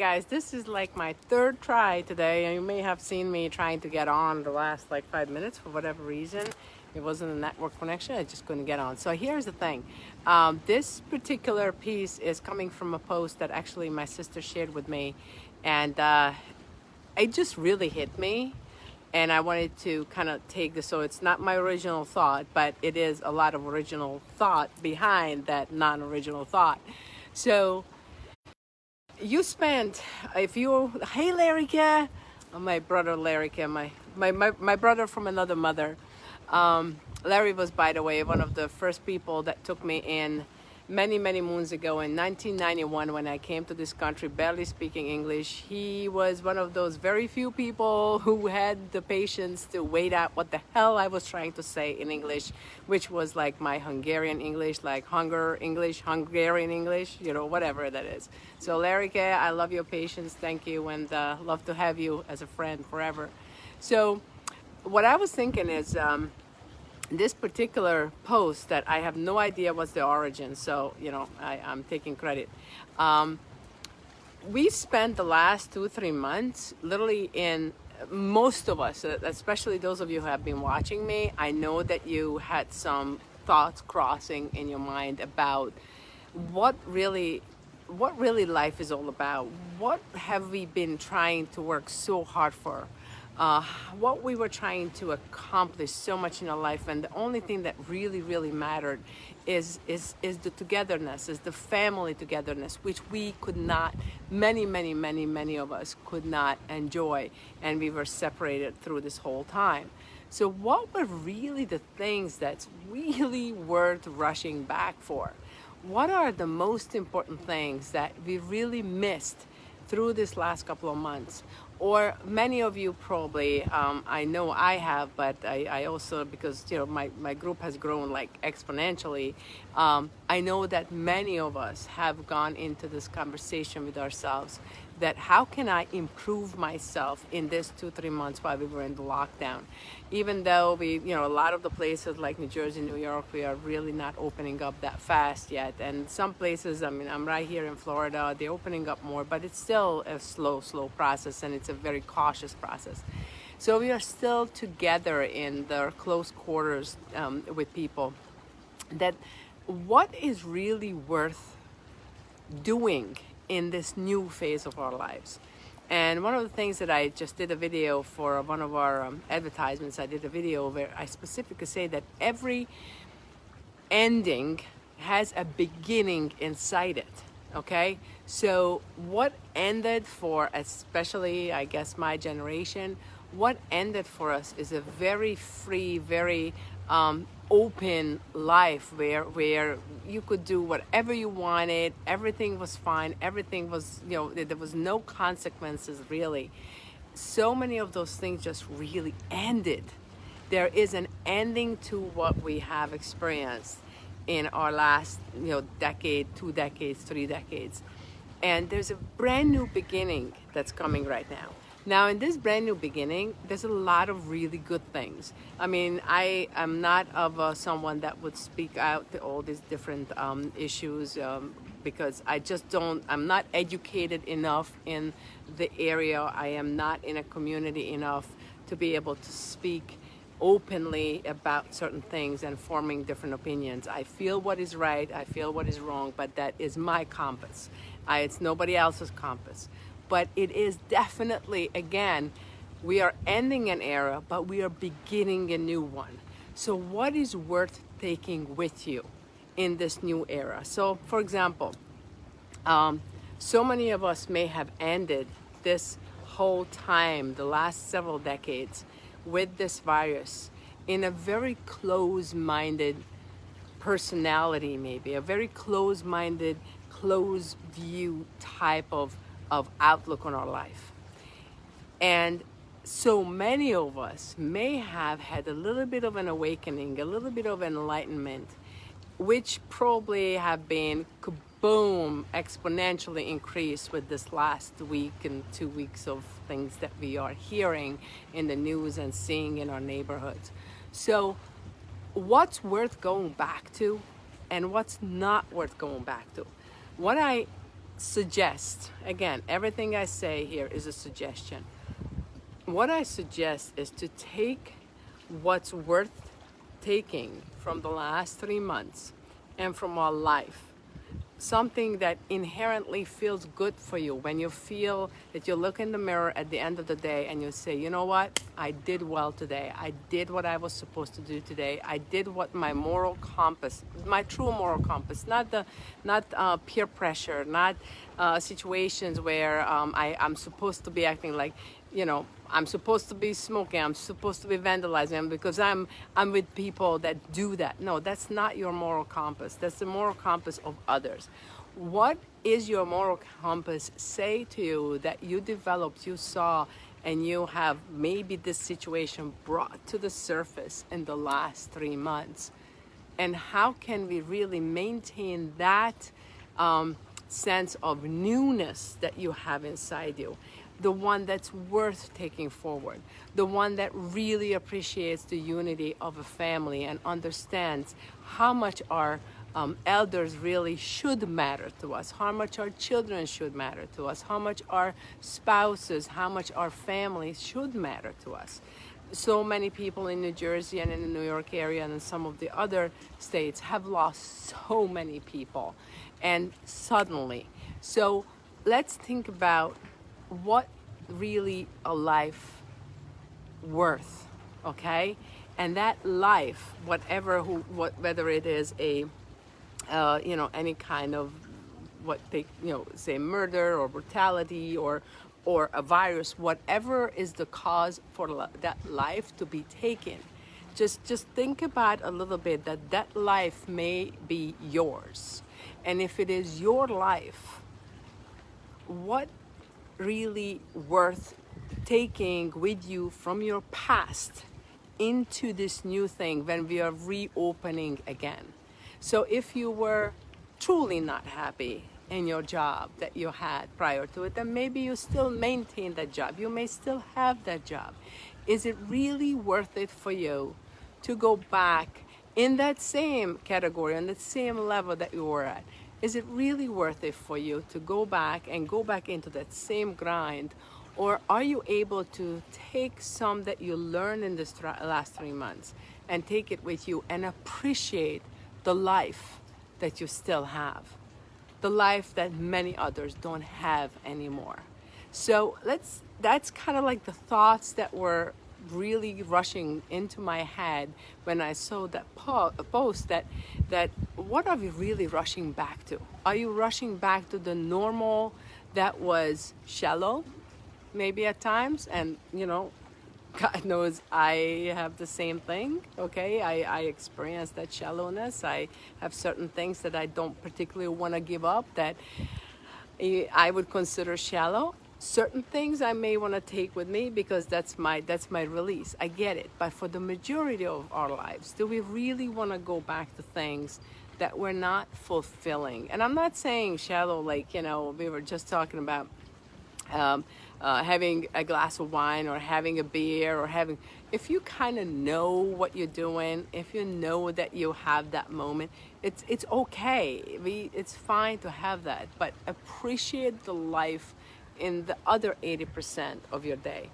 guys, this is like my third try today, and you may have seen me trying to get on the last like 5 minutes for whatever reason. It wasn't a network connection, I just couldn't get on. So here's the thing. This particular piece is coming from a post that actually my sister shared with me, and it just really hit me. And I wanted to kind of take this, so it's not my original thought, but it is a lot of original thought behind that non-original thought. So you spent, if you, hey Larryka, my brother Larryka, my brother from another mother. Larry was, by the way, one of the first people that took me in many moons ago in 1991 when I came to this country barely speaking English. He was one of those very few people who had the patience to wait out what the hell I was trying to say in English, which was like my Hungarian English, like hunger English, Hungarian English, you know, whatever that is. So Larry K, I love your patience, thank you, and love to have you as a friend forever. So what I was thinking is, this particular post that I have no idea what's the origin, so you know I'm taking credit. We spent the last 2-3 months literally in, most of us, especially those of you who have been watching me, I know that you had some thoughts crossing in your mind about what really life is all about. What have we been trying to work so hard for? What we were trying to accomplish so much in our life, and the only thing that really mattered is the togetherness, is the family togetherness, which we could not, many of us could not enjoy, and we were separated through this whole time. So what were really the things that's really worth rushing back for? What are the most important things that we really missed through this last couple of months? Or many of you probably, I know I have, but I also, because you know my group has grown like exponentially, I know that many of us have gone into this conversation with ourselves that how can I improve myself in this 2-3 months while we were in the lockdown? Even though we, you know, a lot of the places like New Jersey, New York, we are really not opening up that fast yet. And some places, I mean, I'm right here in Florida, they're opening up more, but it's still a slow process, and it's a very cautious process. So we are still together in the close quarters with people. That what is really worth doing in this new phase of our lives. And one of the things that I just did a video for one of our advertisements, I did a video where I specifically say that every ending has a beginning inside it, okay? So what ended for, especially I guess my generation, what ended for us is a very free, very open life where you could do whatever you wanted, everything was fine, everything was, you know, there was no consequences really. So many of those things just really ended. There is an ending to what we have experienced in our last, you know, decade, 2 decades, 3 decades. And there's a brand new beginning that's coming right now. Now, in this brand new beginning, there's a lot of really good things. I mean, I am not of someone that would speak out to all these different issues because I just don't, I'm not educated enough in the area. I am not in a community enough to be able to speak openly about certain things and forming different opinions. I feel what is right, I feel what is wrong, but that is my compass. It's nobody else's compass. But it is definitely, again, we are ending an era, but we are beginning a new one. So what is worth taking with you in this new era? So, for example, so many of us may have ended this whole time, the last several decades, with this virus in a very close-minded personality, maybe, a very close-minded, close-view type of outlook on our life. And so many of us may have had a little bit of an awakening, a little bit of enlightenment, which probably have been kaboom, exponentially increased with this last week and 2 weeks of things that we are hearing in the news and seeing in our neighborhoods. So what's worth going back to and what's not worth going back to? What I suggest, again, everything I say here is a suggestion. What I suggest is to take what's worth taking from the last 3 months and from our life, something that inherently feels good for you, when you feel that you look in the mirror at the end of the day and you say, you know what, I did well today, I did what I was supposed to do today, I did what my moral compass, my true moral compass, not peer pressure, not situations where I'm supposed to be acting like, I'm supposed to be smoking, I'm supposed to be vandalizing because I'm with people that do that. No, that's not your moral compass. That's the moral compass of others. What is your moral compass say to you that you developed, you saw, and you have maybe this situation brought to the surface in the last 3 months? And how can we really maintain that sense of newness that you have inside you? The one that's worth taking forward, the one that really appreciates the unity of a family and understands how much our elders really should matter to us, how much our children should matter to us, how much our spouses, how much our families should matter to us. So many people in New Jersey and in the New York area and in some of the other states have lost so many people, and suddenly. So let's think about what really a life worth, okay? And that life, whether it is a any kind of what they say murder or brutality or a virus, whatever is the cause for that life to be taken, just think about a little bit that life may be yours. And if it is your life, what really worth taking with you from your past into this new thing when we are reopening again? So if you were truly not happy in your job that you had prior to it, then maybe you still maintain that job. You may still have that job. Is it really worth it for you to go back in that same category, on the same level that you were at? Is it really worth it for you to go back into that same grind? Or are you able to take some that you learned in this last 3 months and take it with you and appreciate the life that you still have, the life that many others don't have anymore? So that's kind of like the thoughts that were really rushing into my head when I saw that post, that what are we really rushing back to? Are you rushing back to the normal that was shallow maybe at times? And God knows I have the same thing, okay? I experience that shallowness. I have certain things that I don't particularly want to give up that I would consider shallow. Certain things I may want to take with me because that's my release. I get it. But for the majority of our lives, do we really want to go back to things that we're not fulfilling? And I'm not saying shallow like, we were just talking about having a glass of wine or having a beer or if you kind of know what you're doing, if you know that you have that moment, it's okay. It's fine to have that, but appreciate the life in the other 80% of your day.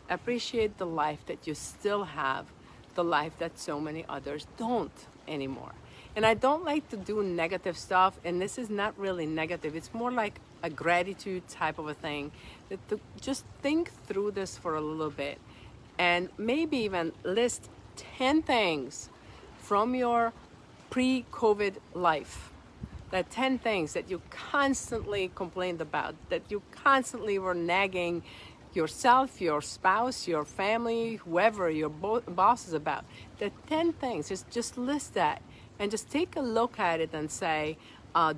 Appreciate the life that you still have, the life that so many others don't anymore. And I don't like to do negative stuff, and this is not really negative. It's more like a gratitude type of a thing. To just think through this for a little bit and maybe even list 10 things from your pre-COVID life. That 10 things that you constantly complained about, that you constantly were nagging yourself, your spouse, your family, whoever your boss is about. The 10 things, just list that and just take a look at it and say,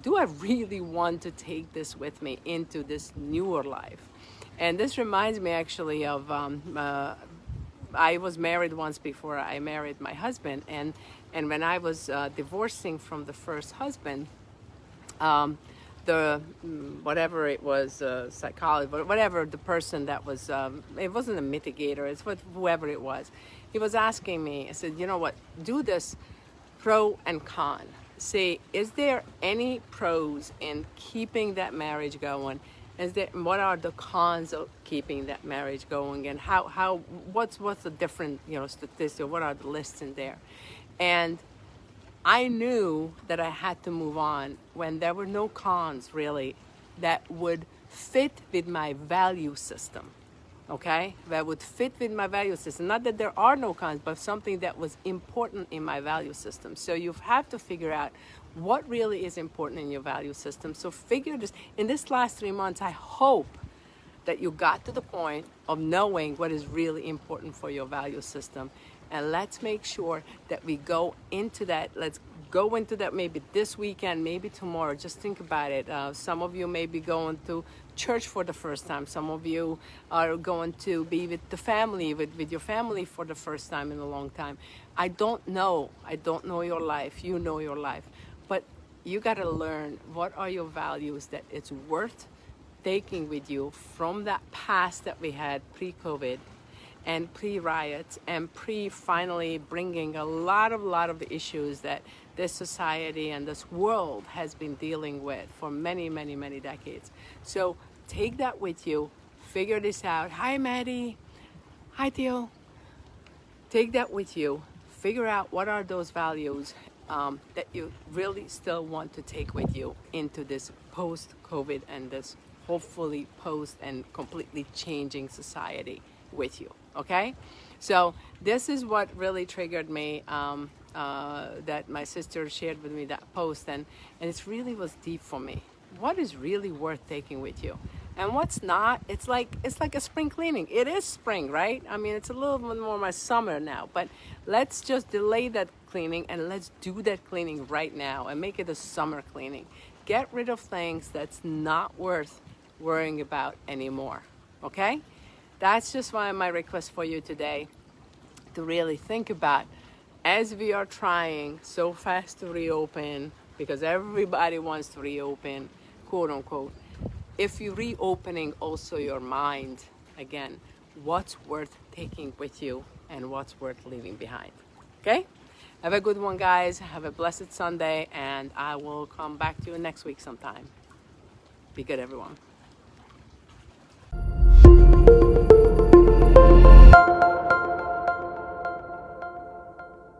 do I really want to take this with me into this newer life? And this reminds me actually of, I was married once before I married my husband. And when I was divorcing from the first husband, whatever it was, psychologist, whatever the person that was, it wasn't a mitigator, it's whoever it was. He was asking me, I said, you know what, do this pro and con. see, is there any pros in keeping that marriage going? What are the cons of keeping that marriage going, and what's the different, statistics? What are the lists in there? And I knew that I had to move on when there were no cons really that would fit with my value system. Okay, that would fit with my value system. Not that there are no cons, but something that was important in my value system. So you have to figure out what really is important in your value system. So figure this, in this last 3 months, I hope that you got to the point of knowing what is really important for your value system. And let's make sure that we go into that. Let's go into that maybe this weekend, maybe tomorrow. Just think about it. Some of you may be going to church for the first time. Some of you are going to be with the family, with your family for the first time in a long time. I don't know your life. You know your life. But you got to learn what are your values that it's worth taking with you from that past that we had pre-COVID and pre-riots and finally bringing a lot of the issues that this society and this world has been dealing with for many decades. So take that with you, figure this out. Hi Maddie, hi Theo. Take that with you, figure out what are those values that you really still want to take with you into this post-COVID and this hopefully post and completely changing society with you. Okay, so this is what really triggered me, that my sister shared with me that post, and it really was deep for me. What is really worth taking with you, and what's not? It's like a spring cleaning. It is spring, right? I mean, it's a little bit more my summer now, but let's just delay that cleaning and let's do that cleaning right now and make it a summer cleaning. Get rid of things that's not worth worrying about anymore. Okay? That's just my request for you today, to really think about, as we are trying so fast to reopen, because everybody wants to reopen, quote unquote, if you're reopening also your mind again, what's worth taking with you and what's worth leaving behind. Okay? Have a good one, guys. Have a blessed Sunday, and I will come back to you next week sometime. Be good, everyone.